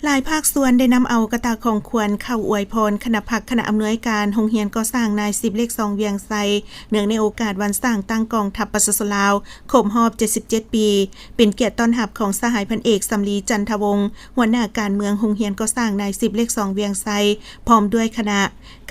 หลายภาคส่วนได้นำเอากระตาของควรเข้าอวยพรคณะพักคณะอำนวยการโรงเรียนก่อสร้างนาย10เลข2เวียงไซเนื่องในโอกาสวันสร้างตั้งกองทัพประชาชนลาวครบรอบ77ปีเป็นเกียรติต้อนรับของสหายพันเอกสำลีจันทวงศ์หัวหน้าการเมืองโรงเรียนก่อสร้างนาย10เลข2เวียงไซพร้อมด้วยคณะ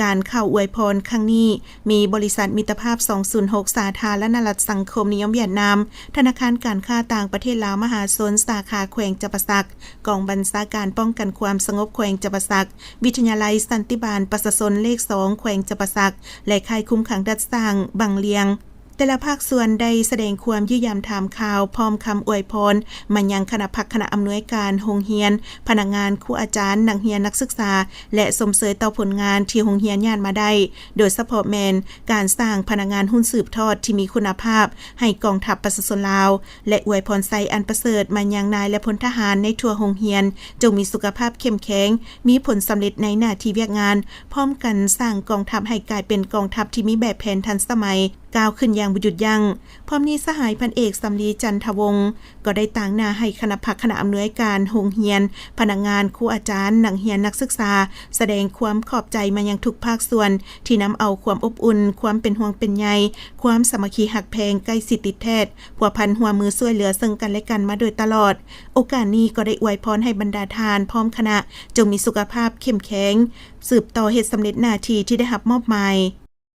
การเข้าอวยพรครั้งนี้มีบริษัทมิตรภาพ206สาธารณรัฐสังคมนิยมเวียดนามธนาคารการค้าต่างประเทศลาวมหาชนสาขาแขวงจับปะสักกองบัญชาการป้องกันความสงบแขวงจับปะสักวิทยาลัยสันติบาลประชาชนเลข2แขวงจับปะสักและค่ายคุมขังดัดสร้างบางเลียงแต่ละภาคส่วนได้แสดงความยุยามถามข่าวพร้อมคำอวยพรมันยังคณะพักคณะอำนวยการโรงเรียนพนักงานครูอาจารย์นักเรียนนักศึกษาและสมเสยต่อผลงานที่โรงเรียนย่านมาได้โดยเฉพาะแมนการสร้างพนักงานหุ้นสืบทอดที่มีคุณภาพให้กองทัพประชาชนลาวและอวยพรไซอันประเสริฐมันยังนายและพลทหารในทั่วโรงเรียนจงมีสุขภาพเข้มแข็งมีผลสำเร็จในหน้าที่เวียกงานพร้อมกันสร้างกองทัพให้กลายเป็นกองทัพที่มีแบบแผนทันสมัยก้าวขึ้นอย่างบ่หยุดยั้งพร้อมนี้สหายพันเอกสำลีจันทวงศ์ก็ได้ต่างหน้าให้คณะพักคณะอำนวยการโรงเรียนพนักงานครูอาจารย์นักเรียนนักศึกษาแสดงความขอบใจมายังทุกภาคส่วนที่นำเอาความอบอุ่นความเป็นห่วงเป็นใยความสามัคคีหักแพงใกล้ชิดติดแท้ผัวพันหัวมือช่วยเหลือซึ่งกันและกันมาโดยตลอดโอกาสนี้ก็ได้อวยพรให้บรรดาทานพร้อมคณะจงมีสุขภาพเข้มแข็งสืบต่อเหตุสำเร็จหน้าที่ที่ได้รับมอบหมาย